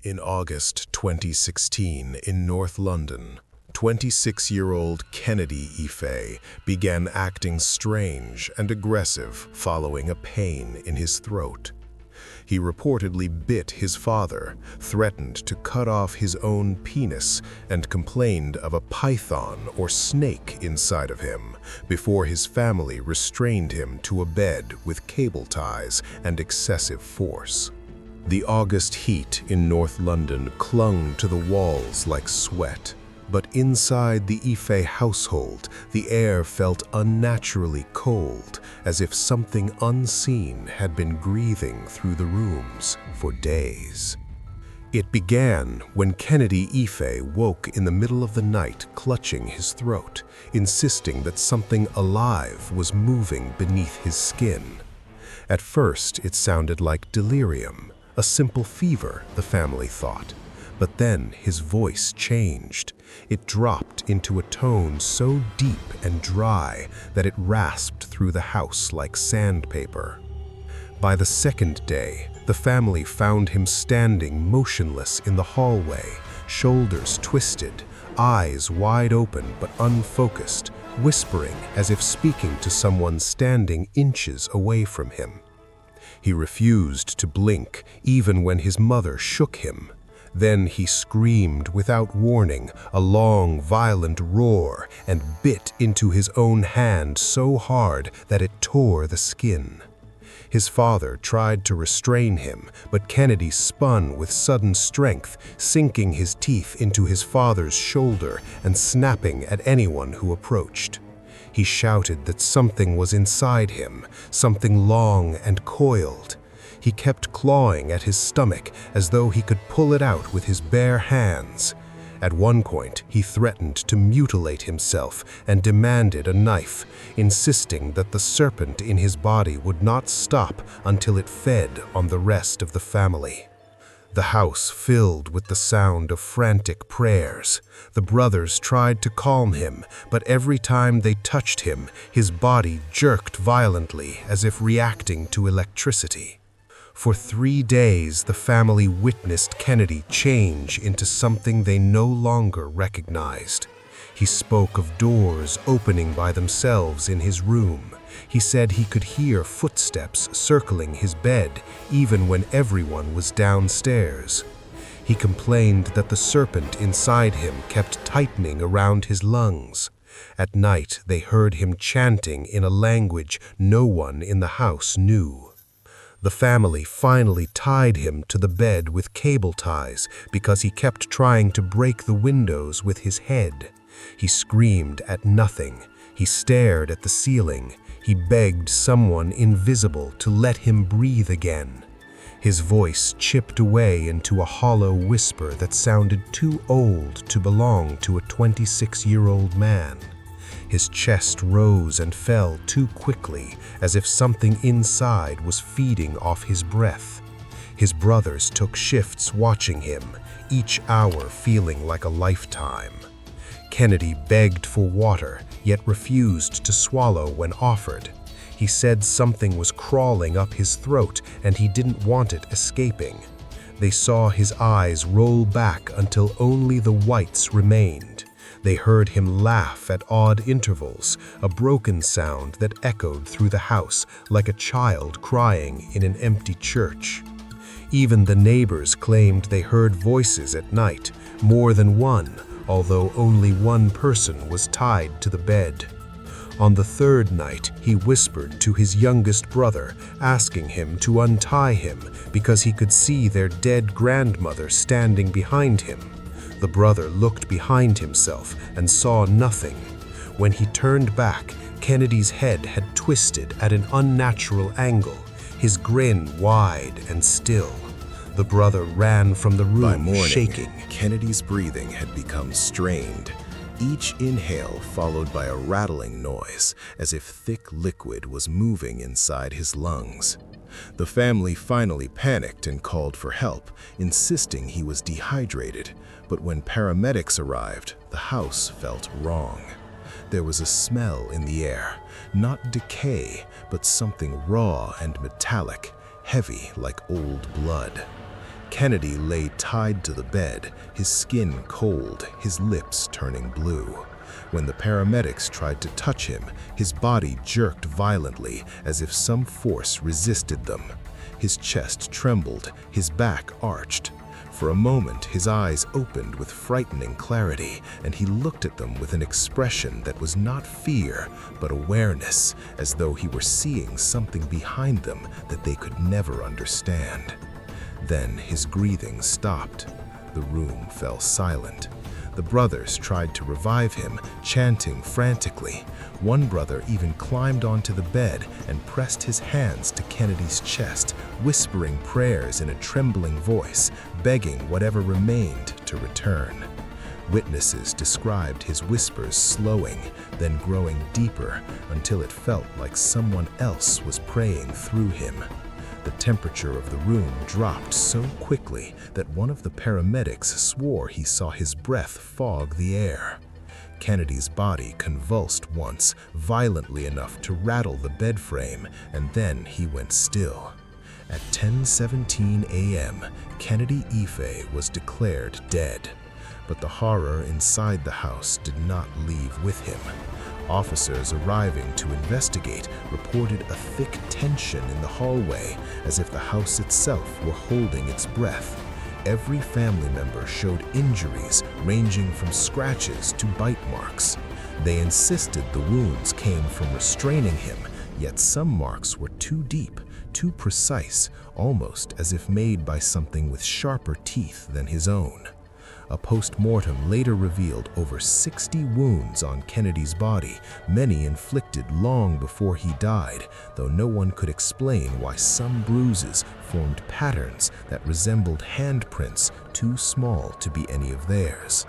In August 2016, in North London, 26-year-old Kennedy Ife began acting strange and aggressive following a pain in his throat. He reportedly bit his father, threatened to cut off his own penis, and complained of a python or snake inside of him before his family restrained him to a bed with cable ties and excessive force. The August heat in North London clung to the walls like sweat, but inside the Ife household, the air felt unnaturally cold, as if something unseen had been breathing through the rooms for days. It began when Kennedy Ife woke in the middle of the night clutching his throat, insisting that something alive was moving beneath his skin. At first, it sounded like delirium, a simple fever, the family thought. But then his voice changed. It dropped into a tone so deep and dry that it rasped through the house like sandpaper. By the second day, the family found him standing motionless in the hallway, shoulders twisted, eyes wide open but unfocused, whispering as if speaking to someone standing inches away from him. He refused to blink, even when his mother shook him. Then he screamed without warning, a long, violent roar, and bit into his own hand so hard that it tore the skin. His father tried to restrain him, but Kennedy spun with sudden strength, sinking his teeth into his father's shoulder and snapping at anyone who approached. He shouted that something was inside him, something long and coiled. He kept clawing at his stomach as though he could pull it out with his bare hands. At one point, he threatened to mutilate himself and demanded a knife, insisting that the serpent in his body would not stop until it fed on the rest of the family. The house filled with the sound of frantic prayers. The brothers tried to calm him, but every time they touched him, his body jerked violently as if reacting to electricity. For 3 days, the family witnessed Kennedy change into something they no longer recognized. He spoke of doors opening by themselves in his room. He said he could hear footsteps circling his bed, even when everyone was downstairs. He complained that the serpent inside him kept tightening around his lungs. At night, they heard him chanting in a language no one in the house knew. The family finally tied him to the bed with cable ties because he kept trying to break the windows with his head. He screamed at nothing. He stared at the ceiling. He begged someone invisible to let him breathe again. His voice chipped away into a hollow whisper that sounded too old to belong to a 26-year-old man. His chest rose and fell too quickly, as if something inside was feeding off his breath. His brothers took shifts watching him, each hour feeling like a lifetime. Kennedy begged for water, yet refused to swallow when offered. He said something was crawling up his throat and he didn't want it escaping. They saw his eyes roll back until only the whites remained. They heard him laugh at odd intervals, a broken sound that echoed through the house like a child crying in an empty church. Even the neighbors claimed they heard voices at night, more than one, although only one person was tied to the bed. On the third night, he whispered to his youngest brother, asking him to untie him because he could see their dead grandmother standing behind him. The brother looked behind himself and saw nothing. When he turned back, Kennedy's head had twisted at an unnatural angle, his grin wide and still. The brother ran from the room, By morning, shaking. Kennedy's breathing had become strained, each inhale followed by a rattling noise, as if thick liquid was moving inside his lungs. The family finally panicked and called for help, insisting he was dehydrated, but when paramedics arrived, the house felt wrong. There was a smell in the air, not decay, but something raw and metallic, heavy like old blood. Kennedy lay tied to the bed, his skin cold, his lips turning blue. When the paramedics tried to touch him, his body jerked violently as if some force resisted them. His chest trembled, his back arched. For a moment, his eyes opened with frightening clarity, and he looked at them with an expression that was not fear, but awareness, as though he were seeing something behind them that they could never understand. Then his breathing stopped. The room fell silent. The brothers tried to revive him, chanting frantically. One brother even climbed onto the bed and pressed his hands to Kennedy's chest, whispering prayers in a trembling voice, begging whatever remained to return. Witnesses described his whispers slowing, then growing deeper until it felt like someone else was praying through him. The temperature of the room dropped so quickly that one of the paramedics swore he saw his breath fog the air. Kennedy's body convulsed once, violently enough to rattle the bed frame, and then he went still. At 10:17 a.m., Kennedy Ife was declared dead. But the horror inside the house did not leave with him. Officers arriving to investigate reported a thick tension in the hallway, as if the house itself were holding its breath. Every family member showed injuries ranging from scratches to bite marks. They insisted the wounds came from restraining him, yet some marks were too deep, too precise, almost as if made by something with sharper teeth than his own. A post-mortem later revealed over 60 wounds on Kennedy's body, many inflicted long before he died, though no one could explain why some bruises formed patterns that resembled handprints too small to be any of theirs.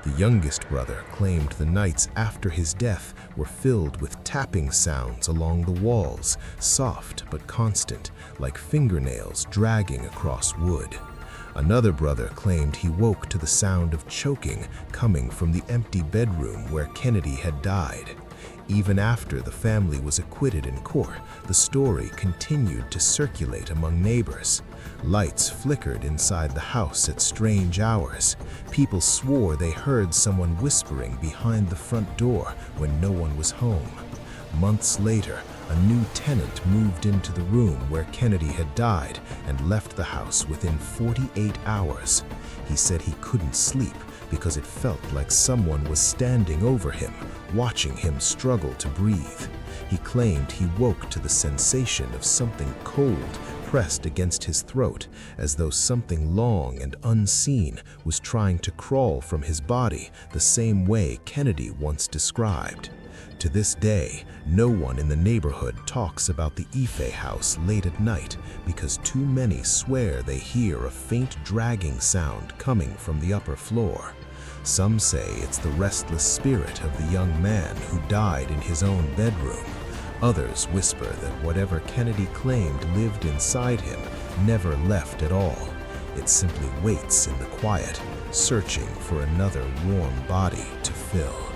The youngest brother claimed the nights after his death were filled with tapping sounds along the walls, soft but constant, like fingernails dragging across wood. Another brother claimed he woke to the sound of choking coming from the empty bedroom where Kennedy had died. Even after the family was acquitted in court, the story continued to circulate among neighbors. Lights flickered inside the house at strange hours. People swore they heard someone whispering behind the front door when no one was home. Months later, a new tenant moved into the room where Kennedy had died and left the house within 48 hours. He said he couldn't sleep because it felt like someone was standing over him, watching him struggle to breathe. He claimed he woke to the sensation of something cold pressed against his throat, as though something long and unseen was trying to crawl from his body the same way Kennedy once described. To this day, no one in the neighborhood talks about the Ife house late at night because too many swear they hear a faint dragging sound coming from the upper floor. Some say it's the restless spirit of the young man who died in his own bedroom. Others whisper that whatever Kennedy claimed lived inside him never left at all. It simply waits in the quiet, searching for another warm body to fill.